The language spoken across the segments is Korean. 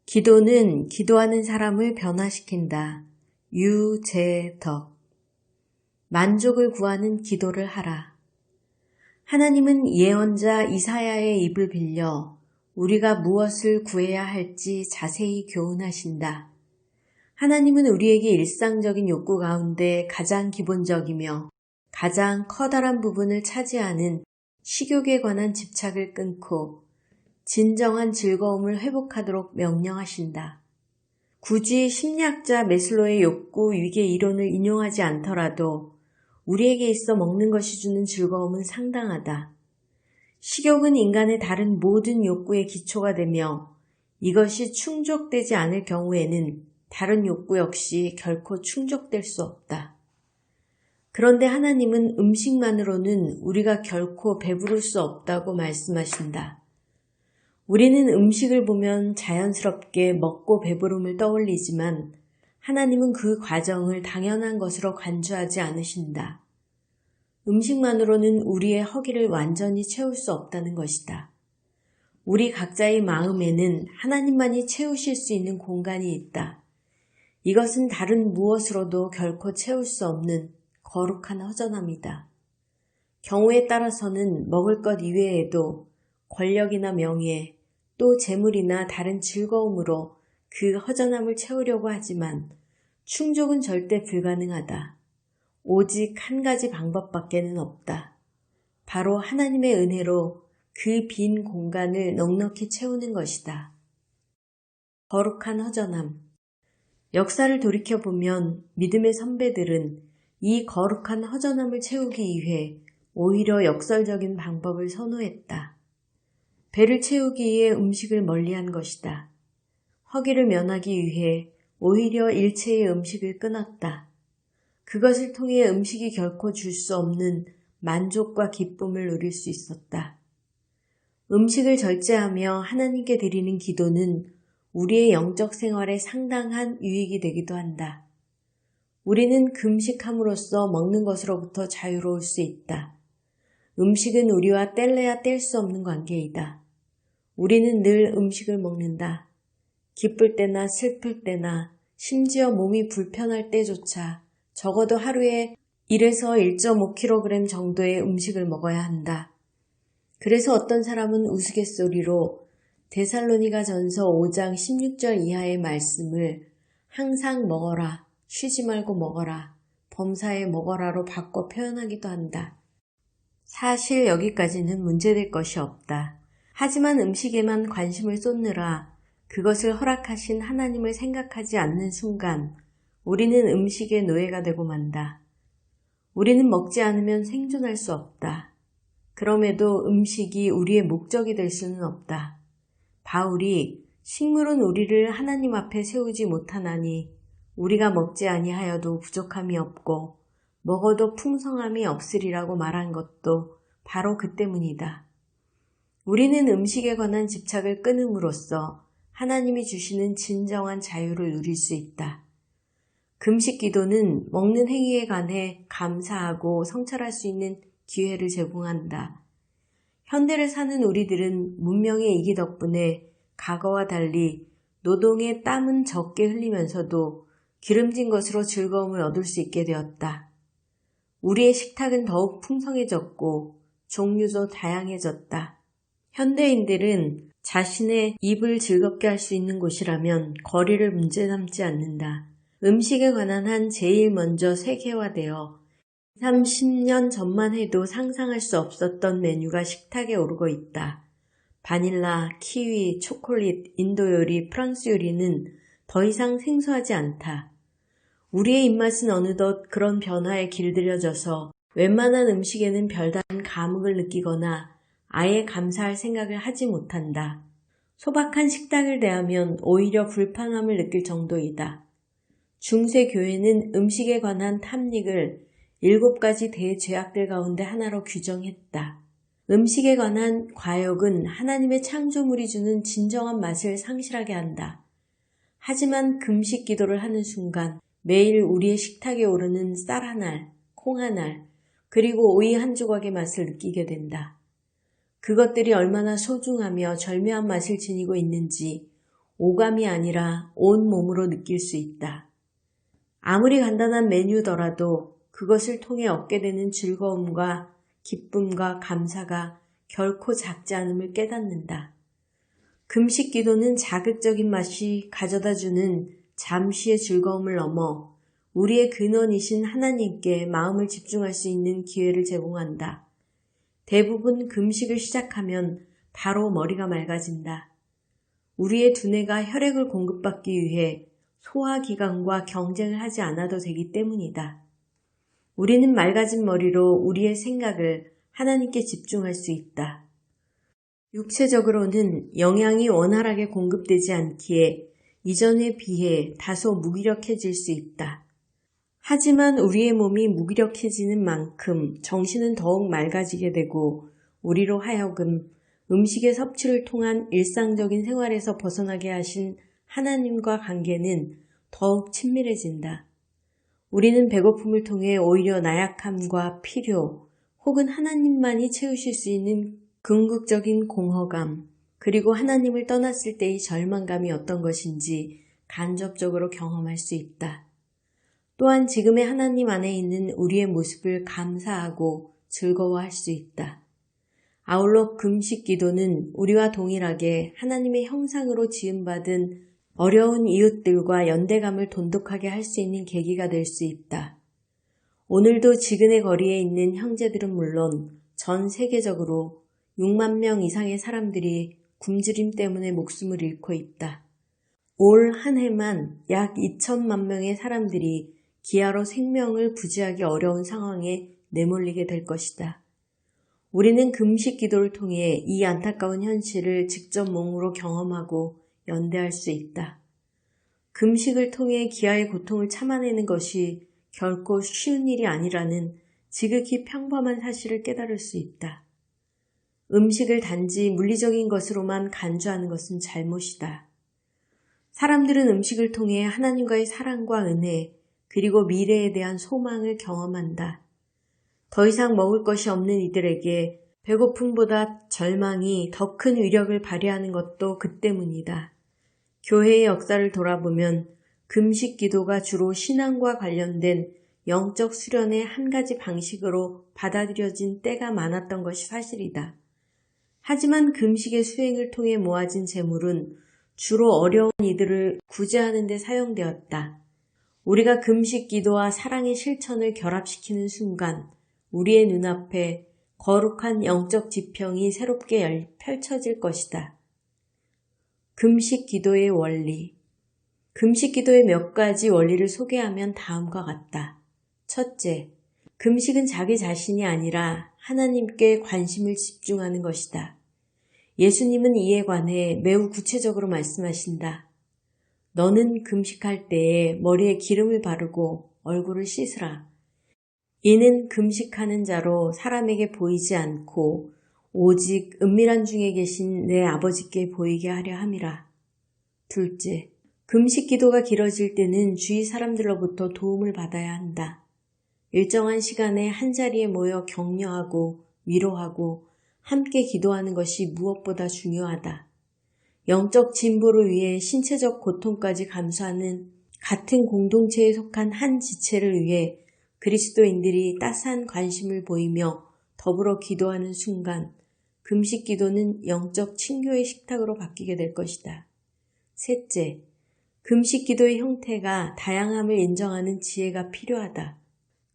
기도는 기도하는 사람을 변화시킨다. 유재덕. 만족을 구하는 기도를 하라. 하나님은 예언자 이사야의 입을 빌려 우리가 무엇을 구해야 할지 자세히 교훈하신다. 하나님은 우리에게 일상적인 욕구 가운데 가장 기본적이며 가장 커다란 부분을 차지하는 식욕에 관한 집착을 끊고 진정한 즐거움을 회복하도록 명령하신다. 굳이 심리학자 메슬로의 욕구 위계 이론을 인용하지 않더라도 우리에게 있어 먹는 것이 주는 즐거움은 상당하다. 식욕은 인간의 다른 모든 욕구의 기초가 되며 이것이 충족되지 않을 경우에는 다른 욕구 역시 결코 충족될 수 없다. 그런데 하나님은 음식만으로는 우리가 결코 배부를 수 없다고 말씀하신다. 우리는 음식을 보면 자연스럽게 먹고 배부름을 떠올리지만 하나님은 그 과정을 당연한 것으로 간주하지 않으신다. 음식만으로는 우리의 허기를 완전히 채울 수 없다는 것이다. 우리 각자의 마음에는 하나님만이 채우실 수 있는 공간이 있다. 이것은 다른 무엇으로도 결코 채울 수 없는 거룩한 허전함이다. 경우에 따라서는 먹을 것 이외에도 권력이나 명예, 또 재물이나 다른 즐거움으로 그 허전함을 채우려고 하지만 충족은 절대 불가능하다. 오직 한 가지 방법밖에는 없다. 바로 하나님의 은혜로 그 빈 공간을 넉넉히 채우는 것이다. 거룩한 허전함. 역사를 돌이켜보면 믿음의 선배들은 이 거룩한 허전함을 채우기 위해 오히려 역설적인 방법을 선호했다. 배를 채우기 위해 음식을 멀리한 것이다. 허기를 면하기 위해 오히려 일체의 음식을 끊었다. 그것을 통해 음식이 결코 줄 수 없는 만족과 기쁨을 누릴 수 있었다. 음식을 절제하며 하나님께 드리는 기도는 우리의 영적 생활에 상당한 유익이 되기도 한다. 우리는 금식함으로써 먹는 것으로부터 자유로울 수 있다. 음식은 우리와 뗄래야 뗄 수 없는 관계이다. 우리는 늘 음식을 먹는다. 기쁠 때나 슬플 때나 심지어 몸이 불편할 때조차 적어도 하루에 1에서 1.5kg 정도의 음식을 먹어야 한다. 그래서 어떤 사람은 우스갯소리로 데살로니가전서 5장 16절 이하의 말씀을 항상 먹어라, 쉬지 말고 먹어라, 범사에 먹어라로 바꿔 표현하기도 한다. 사실 여기까지는 문제될 것이 없다. 하지만 음식에만 관심을 쏟느라 그것을 허락하신 하나님을 생각하지 않는 순간 우리는 음식의 노예가 되고 만다. 우리는 먹지 않으면 생존할 수 없다. 그럼에도 음식이 우리의 목적이 될 수는 없다. 바울이 식물은 우리를 하나님 앞에 세우지 못하나니 우리가 먹지 아니하여도 부족함이 없고 먹어도 풍성함이 없으리라고 말한 것도 바로 그 때문이다. 우리는 음식에 관한 집착을 끊음으로써 하나님이 주시는 진정한 자유를 누릴 수 있다. 금식 기도는 먹는 행위에 관해 감사하고 성찰할 수 있는 기회를 제공한다. 현대를 사는 우리들은 문명의 이기 덕분에 과거와 달리 노동의 땀은 적게 흘리면서도 기름진 것으로 즐거움을 얻을 수 있게 되었다. 우리의 식탁은 더욱 풍성해졌고 종류도 다양해졌다. 현대인들은 자신의 입을 즐겁게 할 수 있는 곳이라면 거리를 문제 삼지 않는다. 음식에 관한 한 제일 먼저 세계화되어 30년 전만 해도 상상할 수 없었던 메뉴가 식탁에 오르고 있다. 바닐라, 키위, 초콜릿, 인도 요리, 프랑스 요리는 더 이상 생소하지 않다. 우리의 입맛은 어느덧 그런 변화에 길들여져서 웬만한 음식에는 별다른 감흥을 느끼거나 아예 감사할 생각을 하지 못한다. 소박한 식당을 대하면 오히려 불편함을 느낄 정도이다. 중세 교회는 음식에 관한 탐닉을 7가지 대죄악들 가운데 하나로 규정했다. 음식에 관한 과욕은 하나님의 창조물이 주는 진정한 맛을 상실하게 한다. 하지만 금식 기도를 하는 순간 매일 우리의 식탁에 오르는 쌀 한 알, 콩 한 알, 그리고 오이 한 조각의 맛을 느끼게 된다. 그것들이 얼마나 소중하며 절묘한 맛을 지니고 있는지 오감이 아니라 온 몸으로 느낄 수 있다. 아무리 간단한 메뉴더라도 그것을 통해 얻게 되는 즐거움과 기쁨과 감사가 결코 작지 않음을 깨닫는다. 금식 기도는 자극적인 맛이 가져다주는 잠시의 즐거움을 넘어 우리의 근원이신 하나님께 마음을 집중할 수 있는 기회를 제공한다. 대부분 금식을 시작하면 바로 머리가 맑아진다. 우리의 두뇌가 혈액을 공급받기 위해 소화기관과 경쟁을 하지 않아도 되기 때문이다. 우리는 맑아진 머리로 우리의 생각을 하나님께 집중할 수 있다. 육체적으로는 영양이 원활하게 공급되지 않기에 이전에 비해 다소 무기력해질 수 있다. 하지만 우리의 몸이 무기력해지는 만큼 정신은 더욱 맑아지게 되고 우리로 하여금 음식의 섭취를 통한 일상적인 생활에서 벗어나게 하신 하나님과 관계는 더욱 친밀해진다. 우리는 배고픔을 통해 오히려 나약함과 필요 혹은 하나님만이 채우실 수 있는 궁극적인 공허감 그리고 하나님을 떠났을 때의 절망감이 어떤 것인지 간접적으로 경험할 수 있다. 또한 지금의 하나님 안에 있는 우리의 모습을 감사하고 즐거워할 수 있다. 아울러 금식 기도는 우리와 동일하게 하나님의 형상으로 지음받은 어려운 이웃들과 연대감을 돈독하게 할 수 있는 계기가 될 수 있다. 오늘도 지근의 거리에 있는 형제들은 물론 전 세계적으로 6만 명 이상의 사람들이 굶주림 때문에 목숨을 잃고 있다. 올 한 해만 약 2천만 명의 사람들이 기아로 생명을 부지하기 어려운 상황에 내몰리게 될 것이다. 우리는 금식 기도를 통해 이 안타까운 현실을 직접 몸으로 경험하고 연대할 수 있다. 금식을 통해 기아의 고통을 참아내는 것이 결코 쉬운 일이 아니라는 지극히 평범한 사실을 깨달을 수 있다. 음식을 단지 물리적인 것으로만 간주하는 것은 잘못이다. 사람들은 음식을 통해 하나님과의 사랑과 은혜, 그리고 미래에 대한 소망을 경험한다. 더 이상 먹을 것이 없는 이들에게 배고픔보다 절망이 더 큰 위력을 발휘하는 것도 그 때문이다. 교회의 역사를 돌아보면 금식 기도가 주로 신앙과 관련된 영적 수련의 한 가지 방식으로 받아들여진 때가 많았던 것이 사실이다. 하지만 금식의 수행을 통해 모아진 재물은 주로 어려운 이들을 구제하는 데 사용되었다. 우리가 금식 기도와 사랑의 실천을 결합시키는 순간 우리의 눈앞에 거룩한 영적 지평이 새롭게 펼쳐질 것이다. 금식 기도의 원리. 금식 기도의 몇 가지 원리를 소개하면 다음과 같다. 첫째, 금식은 자기 자신이 아니라 하나님께 관심을 집중하는 것이다. 예수님은 이에 관해 매우 구체적으로 말씀하신다. 너는 금식할 때에 머리에 기름을 바르고 얼굴을 씻으라. 이는 금식하는 자로 사람에게 보이지 않고 오직 은밀한 중에 계신 내 아버지께 보이게 하려 함이라. 둘째, 금식 기도가 길어질 때는 주위 사람들로부터 도움을 받아야 한다. 일정한 시간에 한자리에 모여 격려하고 위로하고 함께 기도하는 것이 무엇보다 중요하다. 영적 진보를 위해 신체적 고통까지 감수하는 같은 공동체에 속한 한 지체를 위해 그리스도인들이 따스한 관심을 보이며 더불어 기도하는 순간 금식 기도는 영적 친교의 식탁으로 바뀌게 될 것이다. 셋째, 금식 기도의 형태가 다양함을 인정하는 지혜가 필요하다.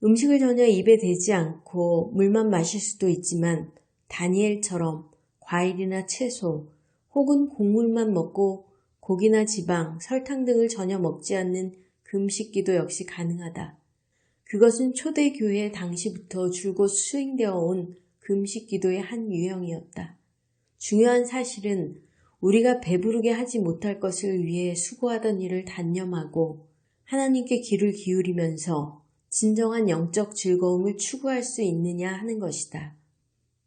음식을 전혀 입에 대지 않고 물만 마실 수도 있지만 다니엘처럼 과일이나 채소 혹은 곡물만 먹고 고기나 지방, 설탕 등을 전혀 먹지 않는 금식 기도 역시 가능하다. 그것은 초대교회 당시부터 줄곧 수행되어 온 금식 기도의 한 유형이었다. 중요한 사실은 우리가 배부르게 하지 못할 것을 위해 수고하던 일을 단념하고 하나님께 귀를 기울이면서 진정한 영적 즐거움을 추구할 수 있느냐 하는 것이다.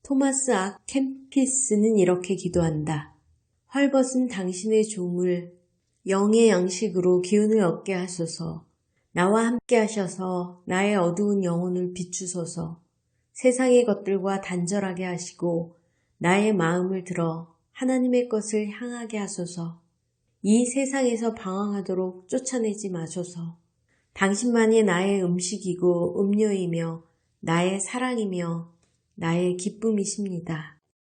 토마스 아 캠피스는 이렇게 기도한다. 헐벗은 당신의 종을 영의 양식으로 기운을 얻게 하소서. 나와 함께 하셔서 나의 어두운 영혼을 비추소서. 세상의 것들과 단절하게 하시고 나의 마음을 들어 하나님의 것을 향하게 하소서. 이 세상에서 방황하도록 쫓아내지 마소서. 당신만이 나의 음식이고 음료이며 나의 사랑이며 나의 기쁨이십니다.